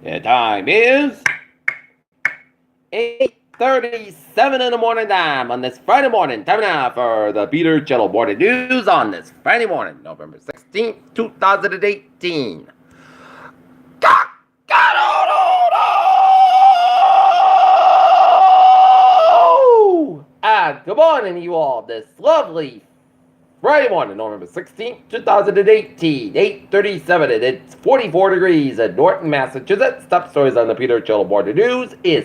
The time is 8:37 in the morning time on this Friday morning. Time now for the Peter Cello Morning News on this Friday morning, November 16th, 2018. And good morning, you all, this lovely Friday morning, November 16th, 2018, 8:37, and it's 44 degrees in Norton, Massachusetts. Top stories on the Peter Cello Morning News is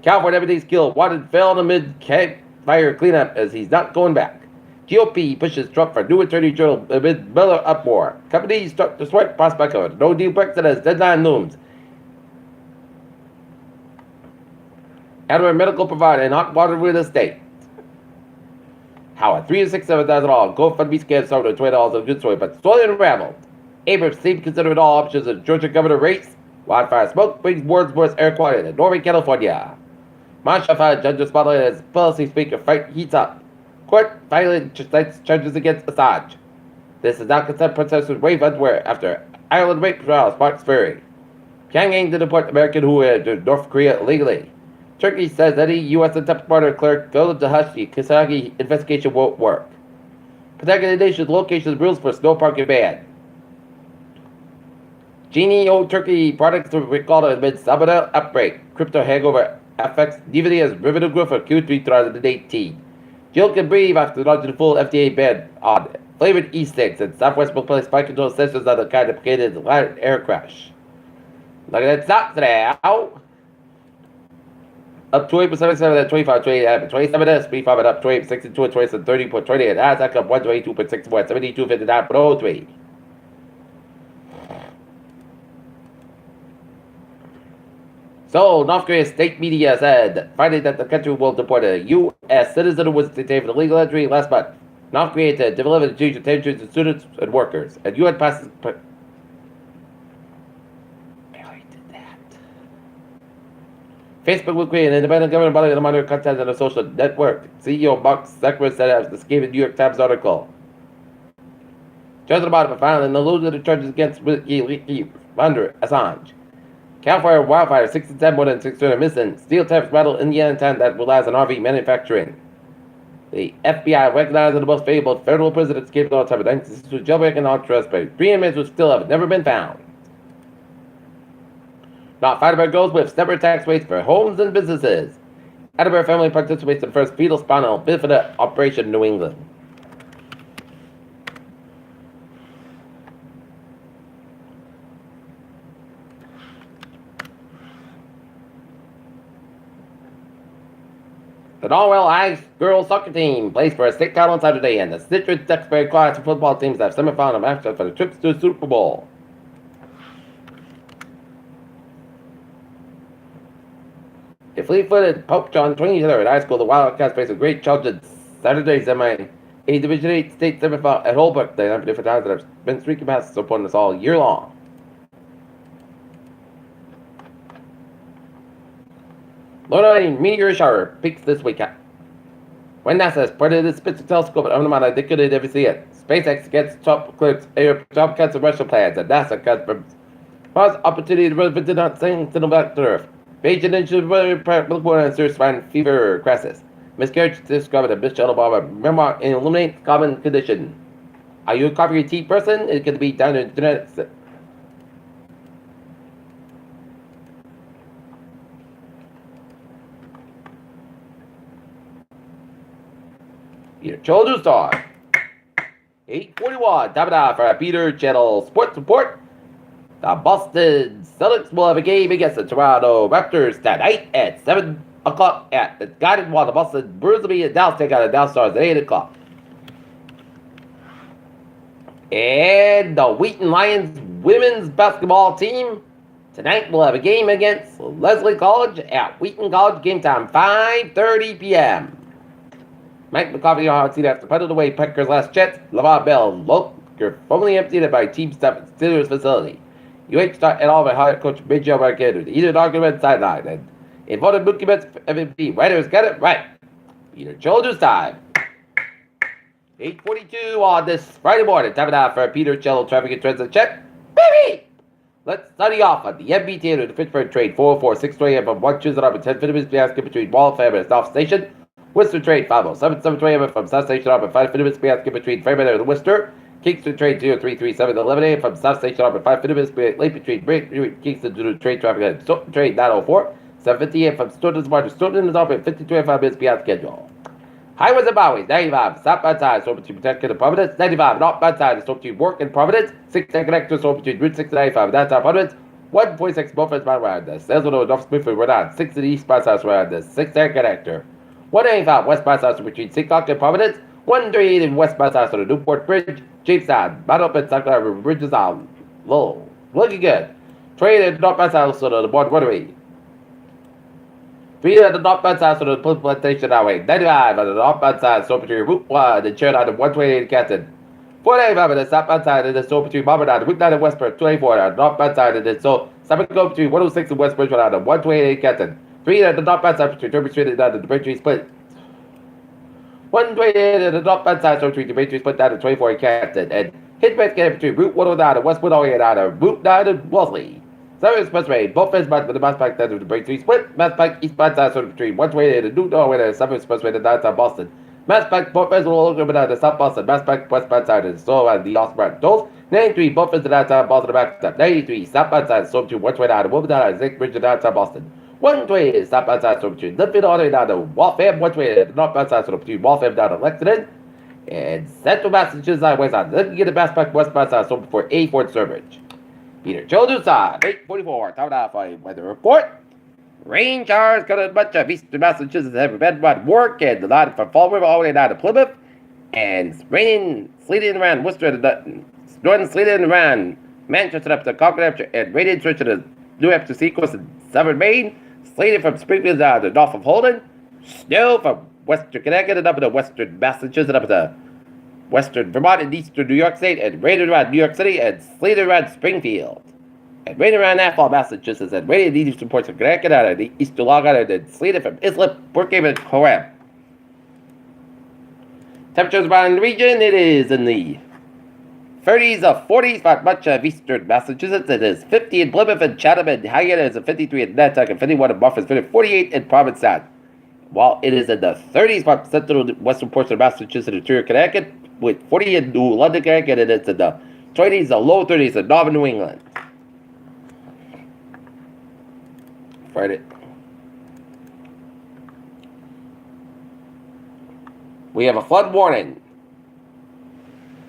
California deputies killed wanted fell amid campfire cleanup as he's not going back. GOP pushes Trump for new attorney general amid Miller uproar. Companies start to sweat prospect of no deal Brexit as deadline looms. Edward medical provider in hot water real estate. How a $367,000 GoFundMe scam started with $20 of good story, but slowly unraveled. Abrams seemed considered all options in Georgia governor race. Wildfire smoke brings words worse air quality in Northern California. Marshall found judge spotlight as policy speaker fight heats up. Court finally cites charges against Assange. This is not consent protesters wave underwear after Ireland rape trial sparks fury. Pyongyang to deport American who entered North Korea illegally. Turkey says any U.S. attempt to murder clerk go to hush the Khashoggi investigation won't work. Protecting the nation's location rules for snow parking ban. Genie old Turkey products to recall amid salmonella outbreak. Crypto hangover affects DVD as revenue growth for Q3 2018. Jill can breathe after launching the full FDA ban on flavored e-sticks, and Southwest will place flight control sensors on the kind implicated in the air crash. Look at that stock today. Ow. Up 20.77 at 25.28, 27 minutes, 35 and up 28.62 at 27, 30.28, Nasdaq up 122.61, 72.59.03. So, North Korea state media said Friday that the country will deport a U.S. citizen who was detained for illegal entry last month. North Korea to develop and change attention to students and workers. And U.S. passes. Barely did that. Facebook will create an independent government body to monitor content on a social network. CEO Mark Zuckerberg said as this gave a New York Times article. Judge about it found and alluded to the charges against WikiLeaks founder Assange. California wildfire, 6 to 10, more than 600 missing. Steel tariffs rattle Indiana town that relies on RV manufacturing. The FBI recognized the most favorable federal prison escaped all time of 1962 jailbreak and all trust, but 3 inmates who still have never been found. Not Fighterberg goes with separate tax rates for homes and businesses. Attenborough family participates in the first fetal spinal bifida operation in New England. The Norwell High girls soccer team plays for a state title on Saturday, and the Citrus Duxbury class football teams have semifinal matchups for the trips to the Super Bowl. The fleet-footed Pope John 23rd High School, the Wildcats face a great challenge at Saturday's MI A Division 8 state semifinal at Holbrook. They have different times that have been streaking past upon us all year long. Lunar meteor shower peaks this week. When NASA spread its Spitzer telescope at Onomata, they couldn't ever see it. SpaceX gets top clips, top cuts of Russian plans, and NASA cuts from opportunity to did not sing to the back to Earth. Beijing issued milk answers find fever crisis. Miscarriage described as Michelle Obama memoir in illuminate common condition. Are you a coffee or tea person? It can be down in genetics. Your children's star. 8:41. Time now for a Peter Channel Sports Report. The Boston Celtics will have a game against the Toronto Raptors tonight at 7 o'clock at the Garden, while the Boston Bruins will be in Dallas take out the Dallas Stars at 8 o'clock. And the Wheaton Lions women's basketball team tonight will have a game against Leslie College at Wheaton College. Game time 5:30 p.m. Mike McCarthy on hot seat after putting away Pecker's last chance. LeVar Bell, Loker, formerly emptied by team staff at Steelers facility. UH start at all by higher coach Major Marquette. Either argument sideline. And in voted Mookie Betts MVP. Writers got it right. Peter Children's time. 8:42 on this Friday morning. Time it out for Peter Cello traffic and transit check. Baby! Let's study off on the MBT to the Fitchburg trade 404-620 from 1 Tuesday up at 10 minutes basket between Waltham and South Station. Worcester trade 507-720 from South Station up at 5 minutes basket between Fairmont and Worcester. Kingston trade 0337-11 from South Station up at 5 minutes late between Kingston to the trade traffic and Stoughton trade 904. 758 from Stoughton to Martin. Stoughton is off at 50-25 minutes beyond schedule. Highways and byways, 95, stop outside, so between Protect and Providence, 95, not outside, so between Work and Providence, 6 connectors, so between Route 6 and 95, that's our Providence, 1.6 Buffers by around this, Sales with North Smithfield, we're on, 6 to the East Bypass around this, 6 air connector, 185 West Bypass between Seacock and Providence, 138 in West Bypass on the Newport Bridge, Jamestown, Battle up at South River Bridges on Lowell, looking good, trade and North Bypass on the Board Waterway. 3 at the northbound side, so the Plymouth Plantation Highway. 95 at the northbound side, so between Route 1 and Cherry on 128 Canton. 495 at the southbound side, and then so between Marmot on Route 9 and Westport. 24 at the northbound side, and then so 7 go between 106 and West Bridgewater on 128 Canton. 3 at the northbound side between Derby Street and down to the Braintree Split. 128 at the northbound side, so between the Braintree Split down to 24 Canton. And Hitchback get between Route 109 and West Woodall and on Route 9 and Wellesley. 7 Expressway, both ends back with the Mass Pike down to the Braintree Split. Mass Pike eastbound side, so between 128 and New Norway and 7 Expressway to downtown Boston. Mass Pike, both ends will look down to South Boston. Mass Pike, westbound side, and so on the Osborne Tolls. 93, both ends to downtown Boston, back step. 93, southbound side, so between 129 and Wilmington and Zink Bridge to downtown Boston. 128, southbound side, so between Linfield all the way down to Waltham. 128, northbound side, so between Waltham down to Lexington. And Central Massachusetts Highway side. Then you get the Mass Pike, westbound side, so before A4 Sturbridge. Peter Children's side, 844, time now for a weather report. Rain showers got a bunch of eastern Massachusetts have been about work and the line from Fall River all the way down to Plymouth. And raining, sleeting around Worcester, snoring, sleeting around Manchester up to Concord, and raining stretch to the New Hampshire seacoast in southern Maine. Sleeting from Springfield down to north of Holden. Snow from western Connecticut and up to western Massachusetts, up to western Vermont and eastern New York State, and rain around New York City, and sleet around Springfield. And rain around Athol, Massachusetts, and rain in the eastern ports of Connecticut, and the eastern Long Island, and sleet from Islip, Brookhaven, and Coram. Temperatures around the region, it is in the 30s or 40s for much of eastern Massachusetts. It is 50 in Plymouth and Chatham, and Hagen is a 53 in Nantucket, and 51 in Martha's, 48 in Provincetown. While it is in the 30s for central and western ports of Massachusetts and interior Connecticut, with 40 in New London, Connecticut, and it's in the 20s, the low 30s in northern New England. Friday. We have a flood warning.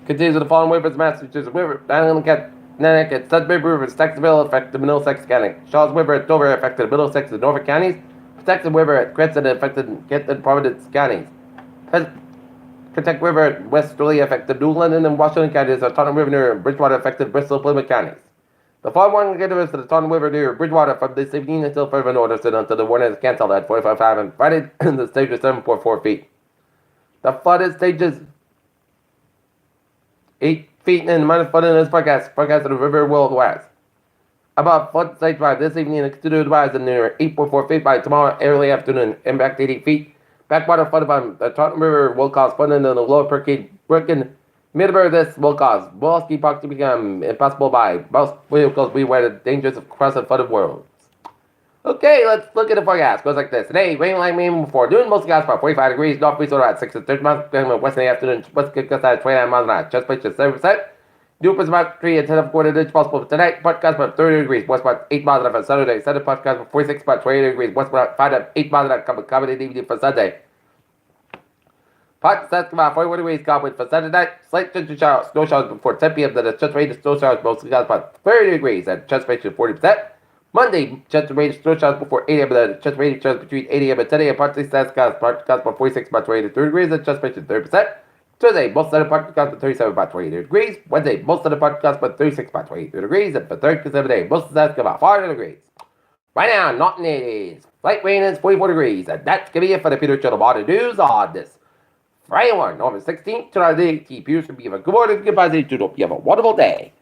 Continues with the following waivers: Massachusetts River, Connecticut, Sudbury River, Stacksville, affected Middlesex County. Shaw's River at Dover, affected Middlesex and Norfolk counties. Protect River at Cranston, affected Kent and Providence counties. Protect River at Westerly, affected New London and Washington counties. The Taunton River near Bridgewater, affected Bristol, Plymouth counties. The flood warning continues to the Taunton River near Bridgewater from this evening until further notice and until the warning is canceled at 45.5 on Friday. The stage is 7.4 feet. The flood is stages 8 feet and minus flood in this forecast. Forecast of the river will rise. About flood stage 5 this evening and continue to rise in near 8.4 feet by tomorrow early afternoon. Impact 8 feet. Backwater flood on the Taunton River will cause flooding in the lower Brooklyn. Midburg, this will cause Bosky Park to become impossible by most vehicles beware the dangers of crossing flooded worlds. Okay, let's look at the forecast. Goes like this. Today, rain like rain before noon. Most skies about 45 degrees. Northeast order at 6 to 30 miles. West in the afternoon. West gust at 29 miles an hour. Chest pitch is 7%. Dew is about 3 and 10 of quarter inch possible for tonight. Podcast about 30 degrees. West about 8 miles an hour for Saturday. Sunday podcast about 46 about 20 degrees. West about 5 to 8 miles an hour. Coming in the evening for Sunday. Podcast about 41 degrees. Cowboys for Sunday night. Slight snow showers before 10 p.m. Then the chest rate of snow showers mostly skies about 30 degrees. And chest rate is 40%. Monday, chest rate of snow showers before 8 a.m. and then chest rate showers between 8 a.m. and 10 a.m. Partly skies about 46 about 20 to 30 degrees. And chest rate is 30%. Tuesday, most of the partly skies about 37 about 23 degrees. Wednesday, most of the partly skies about 36 about 23 degrees. And for Thursday, day, most of the skies about 40 degrees. Right now, Norton it is light rain is 44 degrees. And that's going to be it for the Peter Channel Water News on this Friday morning, November 16th, 2018. Peter should be a good morning, goodbye, to you. Have a wonderful day.